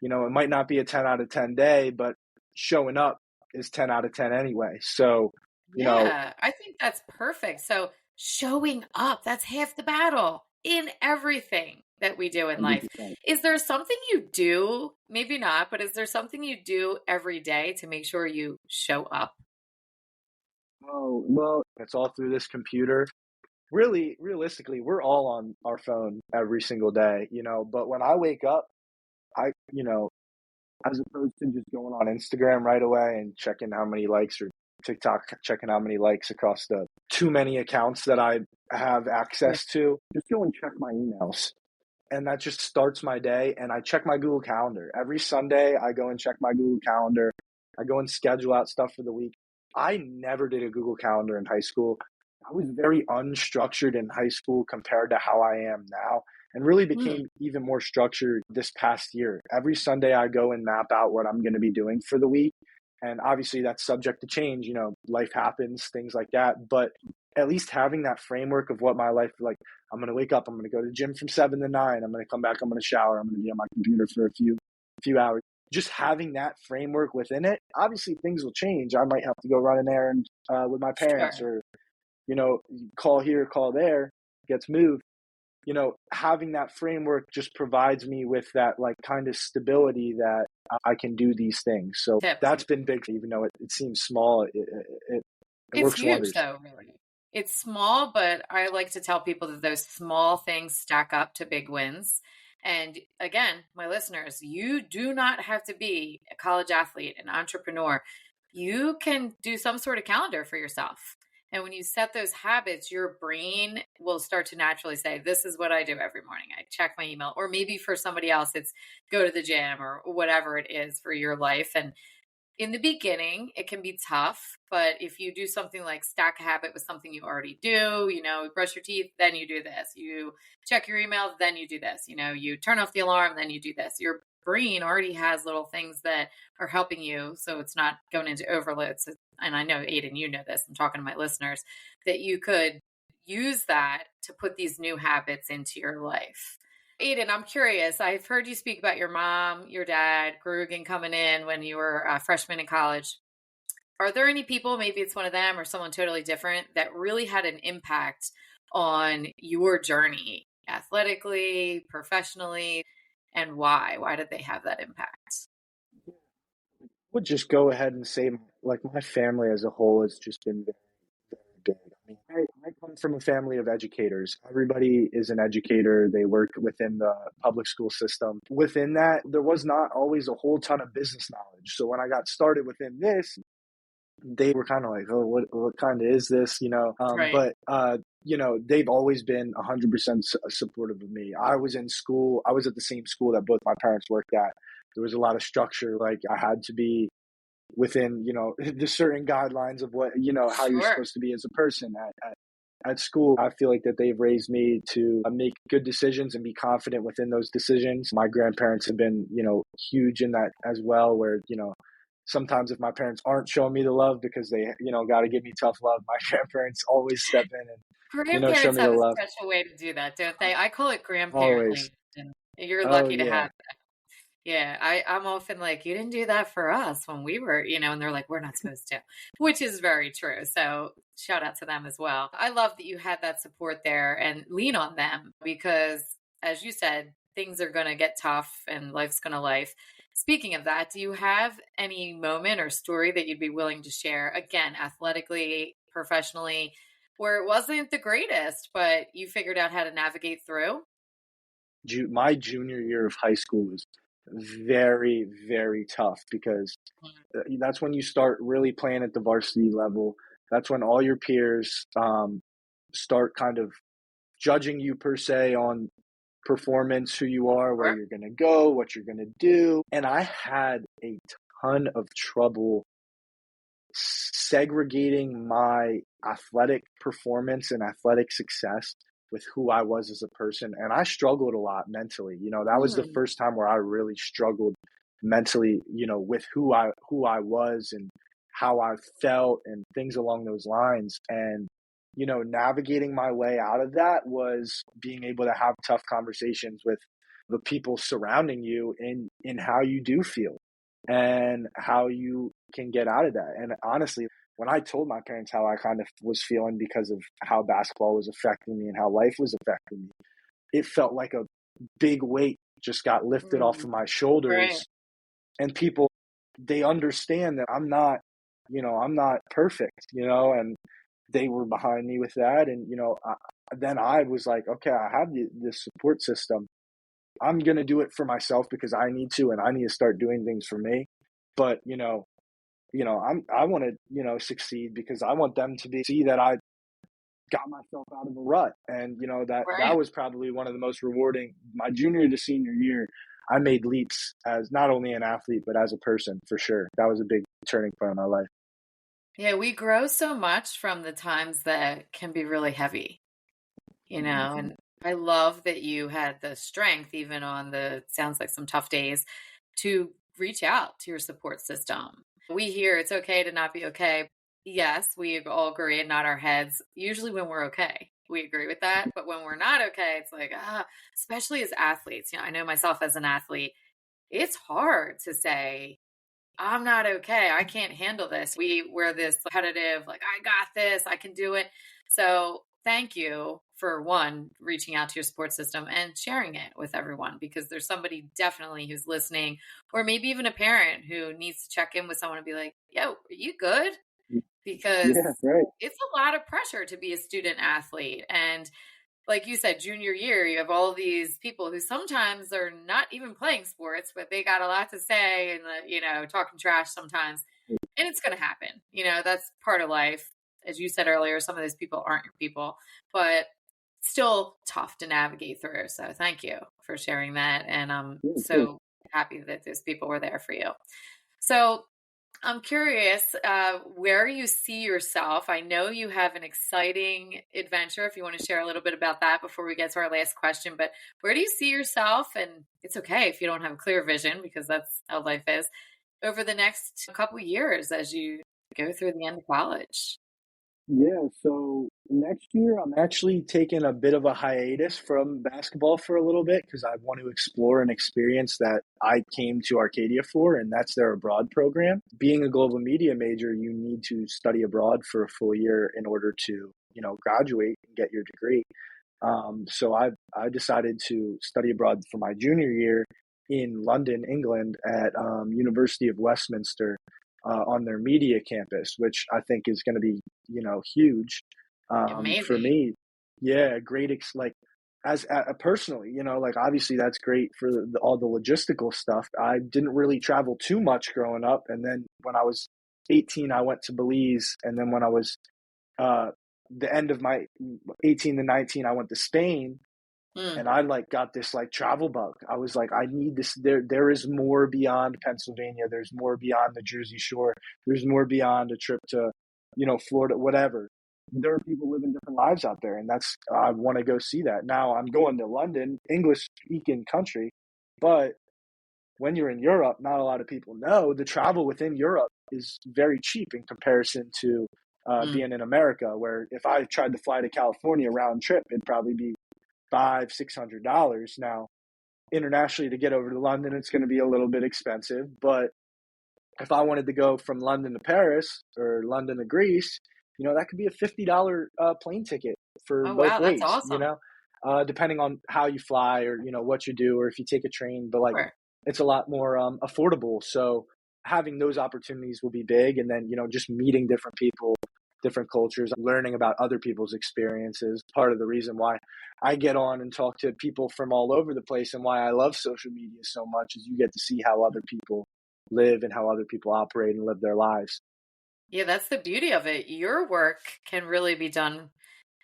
it might not be a 10 out of 10 day, but showing up is 10 out of 10 anyway. So, I think that's perfect. So showing up, that's half the battle in everything that we do in life. Is there something you do, maybe not, but is there something you do every day to make sure you show up? Oh, well, it's all through this computer. Really, realistically, we're all on our phone every single day, but when I wake up, as opposed to just going on Instagram right away and checking how many likes, or TikTok, checking how many likes across the too many accounts that I have access to, just go and check my emails. and that just starts my day. And I check my Google Calendar. Every Sunday, I go and check my Google Calendar. I go and schedule out stuff for the week. I never did a Google Calendar in high school. I was very unstructured in high school compared to how I am now, and really Mm, became even more structured this past year. Every Sunday, I go and map out what I'm going to be doing for the week. And obviously, that's subject to change. Life happens, things like that. But at least having that framework of what my life, like, I'm going to wake up, I'm going to go to the gym from 7 to 9, I'm going to come back, I'm going to shower, I'm going to be on my computer for a few hours. Just having that framework within it, obviously things will change. I might have to go run an errand with my parents, sure. or call here, call there, gets moved. Having that framework just provides me with that, like, kind of stability that I can do these things. So Tips. that's been big, even though it seems small. It It's works huge wonders. though, really. It's small, but I like to tell people that those small things stack up to big wins. And again, my listeners, you do not have to be a college athlete, an entrepreneur. You can do some sort of calendar for yourself. And when you set those habits, your brain will start to naturally say, this is what I do every morning. I check my email. Or maybe for somebody else, it's go to the gym or whatever it is for your life. And in the beginning, it can be tough, but if you do something like stack a habit with something you already do, brush your teeth, then you do this. You check your email, then you do this. You turn off the alarm, then you do this. Your brain already has little things that are helping you, so it's not going into overload. So, and I know, Aidan, you know this. I'm talking to my listeners that you could use that to put these new habits into your life. Aidan, I'm curious. I've heard you speak about your mom, your dad, Grugan coming in when you were a freshman in college. Are there any people, maybe it's one of them or someone totally different, that really had an impact on your journey, athletically, professionally, and why? Why did they have that impact? Would just go ahead and say, like, my family as a whole has just been very, very big. I mean, I come from a family of educators. Everybody is an educator. They work within the public school system. Within that, there was not always a whole ton of business knowledge. So when I got started within this, they were kind of like, oh, what kind of is this, Right. but they've always been 100% supportive of me. I was in school. I was at the same school that both my parents worked at. There was a lot of structure. Like, I had to be within, the certain guidelines of what, how you're Sure. supposed to be as a person at school. I feel like that they've raised me to make good decisions and be confident within those decisions. My grandparents have been, huge in that as well, where, sometimes if my parents aren't showing me the love because they, got to give me tough love, my grandparents always step in and, show Grandparents me the have a love. special way to do that, don't they? I call it grandparent Always. land, and you're Oh, lucky to yeah. have. Yeah, I'm often like, you didn't do that for us when we were, and they're like, we're not supposed to, which is very true. So shout out to them as well. I love that you had that support there and lean on them because, as you said, things are going to get tough and life's going to life. Speaking of that, do you have any moment or story that you'd be willing to share, again, athletically, professionally, where it wasn't the greatest, but you figured out how to navigate through? My junior year of high school was very, very tough because that's when you start really playing at the varsity level. That's when all your peers start kind of judging you, per se, on performance, who you are, where Sure. you're going to go, what you're going to do. And I had a ton of trouble segregating my athletic performance and athletic success with who I was as a person. And I struggled a lot mentally. That was the Hmm. first time where I really struggled mentally, with who I was and how I felt and things along those lines. And, navigating my way out of that was being able to have tough conversations with the people surrounding you in how you do feel and how you can get out of that. And honestly, when I told my parents how I kind of was feeling because of how basketball was affecting me and how life was affecting me, it felt like a big weight just got lifted off of Mm, my right. shoulders. And people, they understand that I'm not perfect, and they were behind me with that. And, then I was like, okay, I have this support system. I'm going to do it for myself because I need to, and I need to start doing things for me. But, I want to, succeed because I want them to see that got myself out of a rut. And, that Right. was probably one of the most rewarding. My junior to senior year, I made leaps as not only an athlete, but as a person for sure. That was a big turning point in my life. Yeah, we grow so much from the times that can be really heavy, Mhm. and I love that you had the strength, even on the sounds like some tough days, to reach out to your support system. We hear it's okay to not be okay. Yes, we all agree and nod our heads. Usually when we're okay, we agree with that. But when we're not okay, it's like, especially as athletes, I know myself as an athlete, it's hard to say, I'm not okay. I can't handle this. We're this competitive, like, I got this, I can do it. So thank you for one, reaching out to your support system and sharing it with everyone, because there's somebody definitely who's listening, or maybe even a parent who needs to check in with someone and be like, yo, are you good? Because Yeah, right. it's a lot of pressure to be a student athlete. And like you said, junior year, you have all these people who sometimes are not even playing sports, but they got a lot to say and, talking trash sometimes. And it's going to happen. That's part of life. As you said earlier, some of those people aren't your people, but still tough to navigate through. So thank you for sharing that. And I'm Yeah, cool. so happy that those people were there for you. So I'm curious, where you see yourself. I know you have an exciting adventure. If you want to share a little bit about that before we get to our last question, but where do you see yourself? And it's okay if you don't have a clear vision, because that's how life is, over the next couple years as you go through the end of college. Yeah, so next year I'm actually taking a bit of a hiatus from basketball for a little bit because I want to explore an experience that I came to Arcadia for, and that's their abroad program. Being a global media major, you need to study abroad for a full year in order to, graduate and get your degree. So I decided to study abroad for my junior year in London, England, at University of Westminster on their media campus, which I think is going to be huge for Amazing. me. Yeah, great. Like as personally, like obviously that's great for all the logistical stuff. I didn't really travel too much growing up, and then when I was 18, I went to Belize, and then when I was uh, the end of my 18 to 19, I went to Spain, Mm, and I like got this like travel bug. I was like, I need this. There is more beyond Pennsylvania. There's more beyond the Jersey Shore. There's more beyond a trip to, Florida, whatever. There are people living different lives out there, and I want to go see that. Now I'm going to London, English speaking country, but when you're in Europe, not a lot of people know the travel within Europe is very cheap in comparison to mm. being in America, where if I tried to fly to California round trip, it'd probably be $500-600. Now, internationally to get over to London, it's going to be a little bit expensive. But if I wanted to go from London to Paris or London to Greece, that could be a $50 plane ticket for Oh, both wow. That's ways, awesome. depending on how you fly or, what you do, or if you take a train. But like, Sure. it's a lot more affordable. So having those opportunities will be big. And then, just meeting different people, different cultures, learning about other people's experiences. Part of the reason why I get on and talk to people from all over the place and why I love social media so much is you get to see how other people live and how other people operate and live their lives. Yeah, that's the beauty of it. Your work can really be done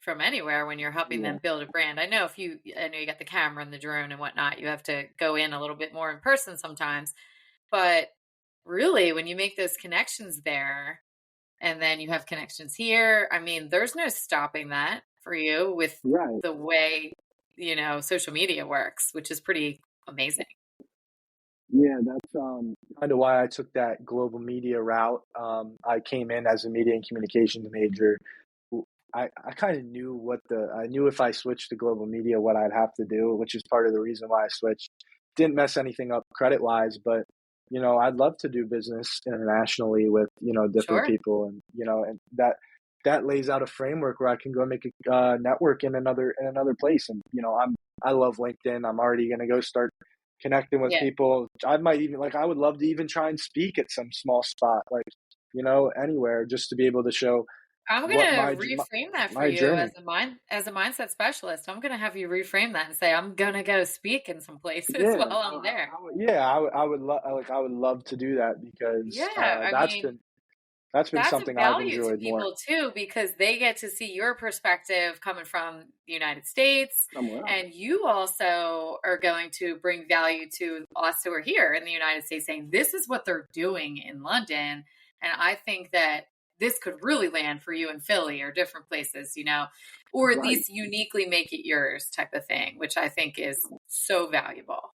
from anywhere when you're helping Yeah, them build a brand. I know you got the camera and the drone and whatnot. You have to go in a little bit more in person sometimes. But really, when you make those connections there and then you have connections here, I mean, there's no stopping that for you with right. the way, social media works, which is pretty amazing. Yeah, that's kind of why I took that global media route. I came in as a media and communications major. I kind of knew I knew if I switched to global media, what I'd have to do, which is part of the reason why I switched. Didn't mess anything up credit wise, but I'd love to do business internationally with, different Sure. people, and, and that lays out a framework where I can go make a network in another place. And, I love LinkedIn. I'm already going to go start connecting with Yeah. people. I might even I would love to even try and speak at some small spot, like, anywhere, just to be able to show I'm what gonna reframe that for my you journey. as a mindset specialist. I'm gonna have you reframe that and say, I'm gonna go speak in some places Yeah, while I'm there. I would love to do that because Yeah, I that's mean, been. That's been That's a something I've value to enjoyed more. people too, because they get to see your perspective coming from the United States. Somewhere else. And you also are going to bring value to us who are here in the United States, saying this is what they're doing in London. And I think that this could really land for you in Philly or different places, or at Right. least uniquely make it yours type of thing, which I think is so valuable.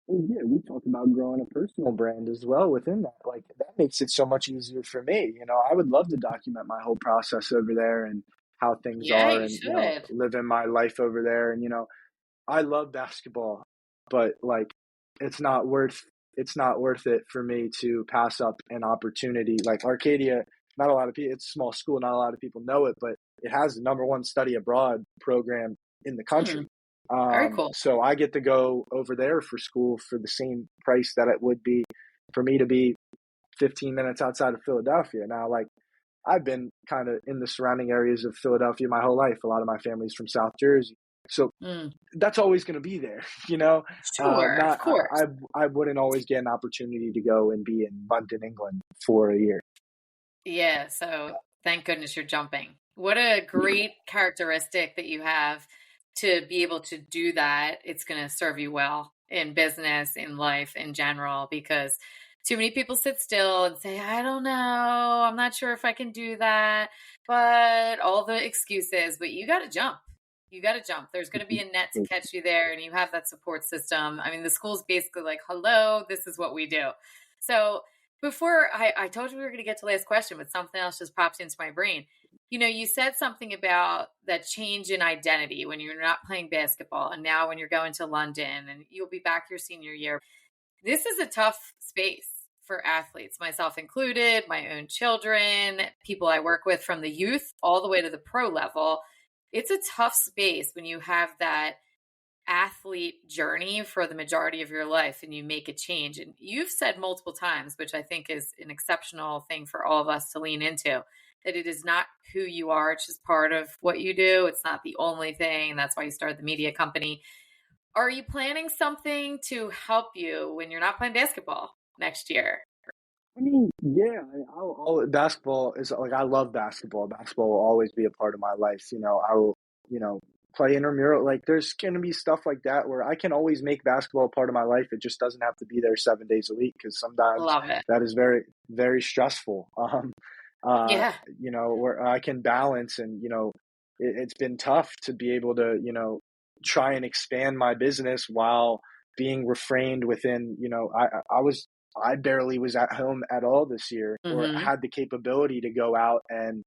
Well, yeah, we talked about growing a personal brand as well within that. Like that makes it so much easier for me. I would love to document my whole process over there and how things Yeah, are you and, should. living my life over there. And, I love basketball, but like it's not worth it's not worth it for me to pass up an opportunity. Like Arcadia, not a lot of people, it's a small school, not a lot of people know it, but it has the number one study abroad program in the Hmm, country. very cool. So I get to go over there for school for the same price that it would be for me to be 15 minutes outside of Philadelphia. Now, like I've been kind of in the surrounding areas of Philadelphia my whole life. A lot of my family's from South Jersey. So Mm, that's always going to be there, you know. sure, of Not course. I wouldn't always get an opportunity to go and be in London, England for a year. Yeah, so thank goodness you're jumping. What a great characteristic that you have to be able to do that. It's going to serve you well in business, in life in general, because too many people sit still and say, I don't know, I'm not sure if I can do that, but all the excuses, but you got to jump. You got to jump. There's going to be a net to catch you there, and you have that support system. I mean, the school's basically like, hello, this is what we do. So, before I told you we were going to get to the last question, but something else just popped into my brain. You said something about that change in identity when you're not playing basketball and now when you're going to London and you'll be back your senior year. This is a tough space for athletes, myself included, my own children, people I work with from the youth all the way to the pro level. It's a tough space when you have that athlete journey for the majority of your life and you make a change. And you've said multiple times, which I think is an exceptional thing for all of us to lean into, that it is not who you are. It's just part of what you do. It's not the only thing. That's why you started the media company. Are you planning something to help you when you're not playing basketball next year? I mean, yeah, basketball is like I love basketball. Basketball will always be a part of my life. I will, play intramural. Like there's gonna be stuff like that where I can always make basketball a part of my life. It just doesn't have to be there 7 days a week because sometimes Love it. that is very, very stressful. Uh, Yeah. where I can balance and it's been tough to be able to try and expand my business while being refrained within. I barely was at home at all this year or Hmm. had the capability to go out and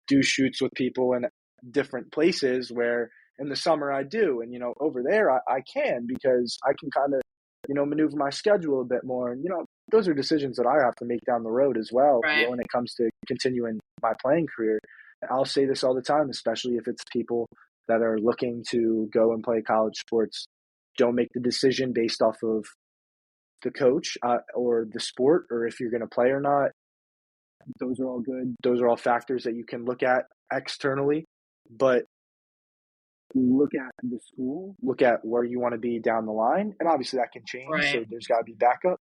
do shoots with people in different places where in the summer I do. And, over there I can because I can kind of, maneuver my schedule a bit more. And, those are decisions that I have to make down the road as well Right. when it comes to continuing my playing career. I'll say this all the time, especially if it's people that are looking to go and play college sports. Don't make the decision based off of the coach or the sport or if you're going to play or not. Those are all good. Those are all factors that you can look at externally, but look at the school, look at where you want to be down the line. And obviously that can change. So Right. there's got to be backup.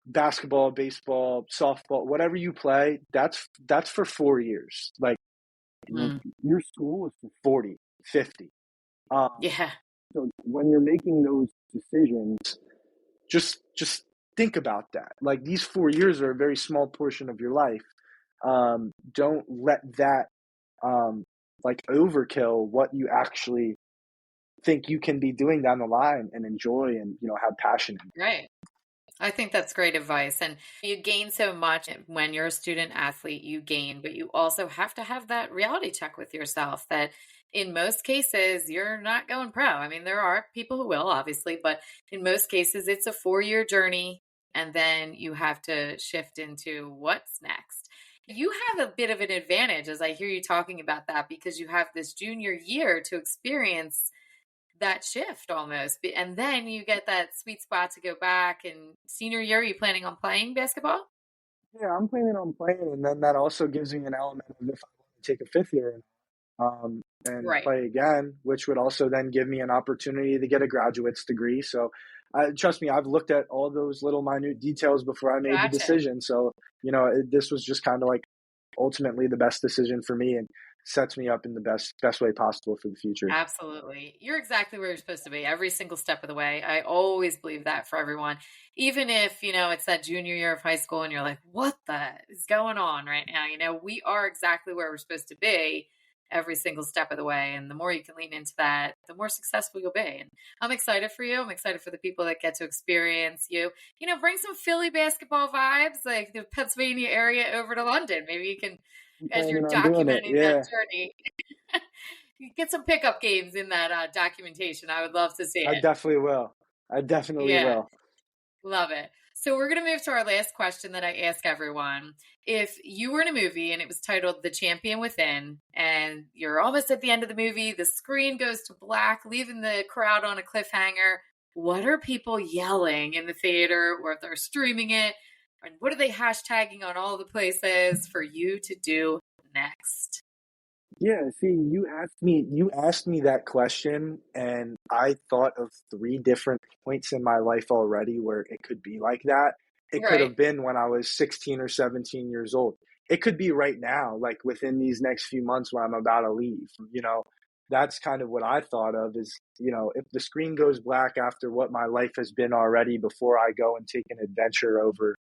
Basketball, baseball, softball, whatever you play, that's for 4 years. Like Mm. your school is for 40, 50. Yeah. So when you're making those decisions, just think about that. Like these 4 years are a very small portion of your life. Don't let that like overkill what you actually think you can be doing down the line and enjoy and have passion in. Right. I think that's great advice. And you gain so much when you're a student athlete, you gain, but you also have to have that reality check with yourself that in most cases, you're not going pro. I mean, there are people who will, obviously, but in most cases, it's a 4-year journey. And then you have to shift into what's next. You have a bit of an advantage as I hear you talking about that because you have this junior year to experience that shift almost. And then you get that sweet spot to go back. And senior year, are you planning on playing basketball? Yeah, I'm planning on playing, and then that also gives me an element of if I want to take a fifth year and Right. play again, which would also then give me an opportunity to get a graduate's degree. So trust me, I've looked at all those little minute details before I made the Gotcha. decision. So, this was just kind of like ultimately the best decision for me and sets me up in the best way possible for the future. Absolutely. You're exactly where you're supposed to be every single step of the way. I always believe that for everyone. Even if, it's that junior year of high school and you're like, what the is going on right now? We are exactly where we're supposed to be every single step of the way. And the more you can lean into that, the more successful you'll be. And I'm excited for you. I'm excited for the people that get to experience you. Bring some Philly basketball vibes, like the Pennsylvania area over to London. Maybe you can, I'm as you're planning on doing it. documenting that Yeah, journey, you get some pickup games in that documentation. I would love to see I it. definitely will. I definitely Yeah, will. love it. So we're going to move to our last question that I ask everyone. If you were in a movie and it was titled The Champion Within, and you're almost at the end of the movie, the screen goes to black, leaving the crowd on a cliffhanger, what are people yelling in the theater, or if they're streaming it? And what are they hashtagging on all the places for you to do next? Yeah, see, you asked me that question, and I thought of three different points in my life already where it could be like that. It could Right. have been when I was 16 or 17 years old. It could be right now, like within these next few months when I'm about to leave. That's kind of what I thought of is, if the screen goes black after what my life has been already before I go and take an adventure over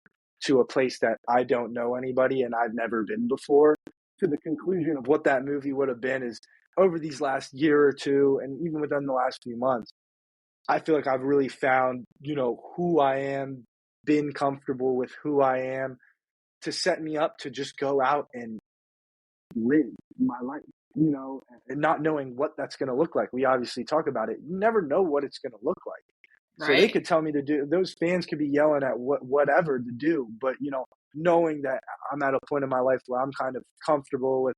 to a place that I don't know anybody and I've never been before, to the conclusion of what that movie would have been is over these last year or two, and even within the last few months, I feel like I've really found, who I am, been comfortable with who I am to set me up to just go out and live my life, and not knowing what that's going to look like. We obviously talk about it. You never know what it's going to look like. So they Right. could tell me to do, those fans could be yelling at whatever to do, but knowing that I'm at a point in my life where I'm kind of comfortable with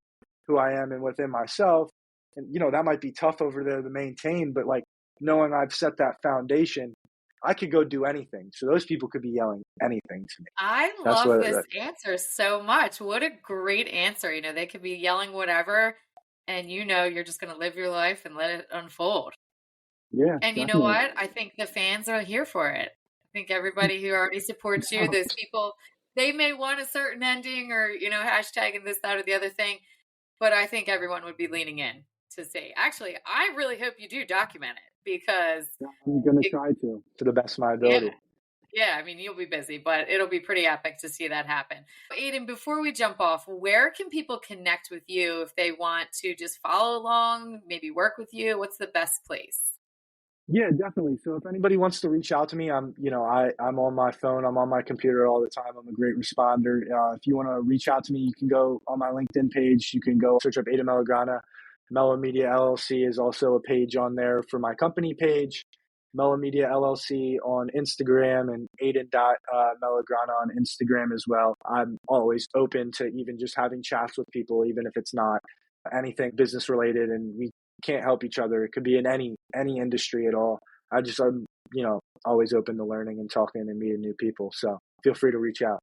who I am and within myself, and that might be tough over there to maintain, but like knowing I've set that foundation, I could go do anything. So those people could be yelling anything to me. I That's love what. this answer so much. What a great answer. They could be yelling whatever, and you're just going to live your life and let it unfold. Yeah, And you know definitely. what? I think the fans are here for it. I think everybody who already supports you, those people, they may want a certain ending or, hashtagging this, that, or the other thing, but I think everyone would be leaning in to see. Actually, I really hope you do document it because I'm gonna it, try to the best of my yeah. ability. Yeah, I mean, you'll be busy, but it'll be pretty epic to see that happen. Aidan, before we jump off, where can people connect with you if they want to just follow along, maybe work with you? What's the best place? Yeah, definitely. So if anybody wants to reach out to me, I'm on my phone, I'm on my computer all the time. I'm a great responder. If you want to reach out to me, you can go on my LinkedIn page. You can go search up Aidan Melograna. Mellow Media LLC is also a page on there for my company page. Mellow Media LLC on Instagram and Aidan.Melograna on Instagram as well. I'm always open to even just having chats with people, even if it's not anything business related and we can't help each other. It could be in any industry at all. I'm always open to learning and talking and meeting new people. So feel free to reach out.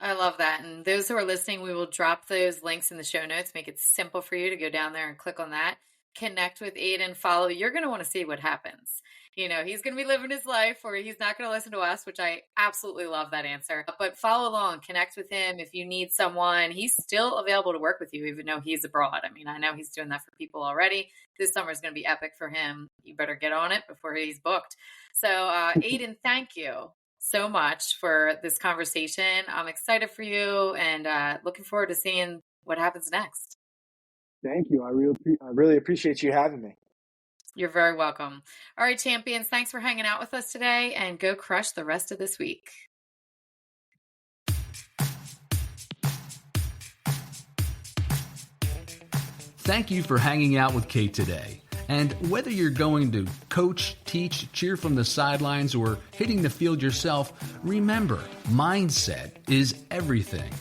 I love that. And those who are listening, we will drop those links in the show notes, make it simple for you to go down there and click on that, connect with Aidan, follow. You're going to want to see what happens. He's going to be living his life or he's not going to listen to us, which I absolutely love that answer. But follow along, connect with him. If you need someone, he's still available to work with you, even though he's abroad. I mean, I know he's doing that for people already. This summer is going to be epic for him. You better get on it before he's booked. So, Aidan, thank you so much for this conversation. I'm excited for you and looking forward to seeing what happens next. Thank you. I really appreciate you having me. You're very welcome. All right, champions, thanks for hanging out with us today and go crush the rest of this week. Thank you for hanging out with Kate today. And whether you're going to coach, teach, cheer from the sidelines, or hitting the field yourself, remember, mindset is everything.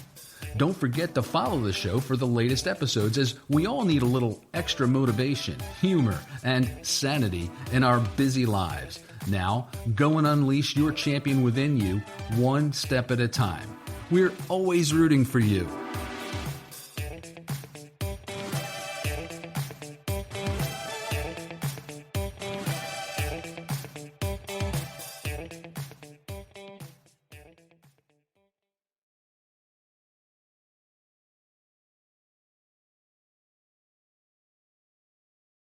Don't forget to follow the show for the latest episodes, as we all need a little extra motivation, humor, and sanity in our busy lives. Now, go and unleash your champion within you, one step at a time. We're always rooting for you.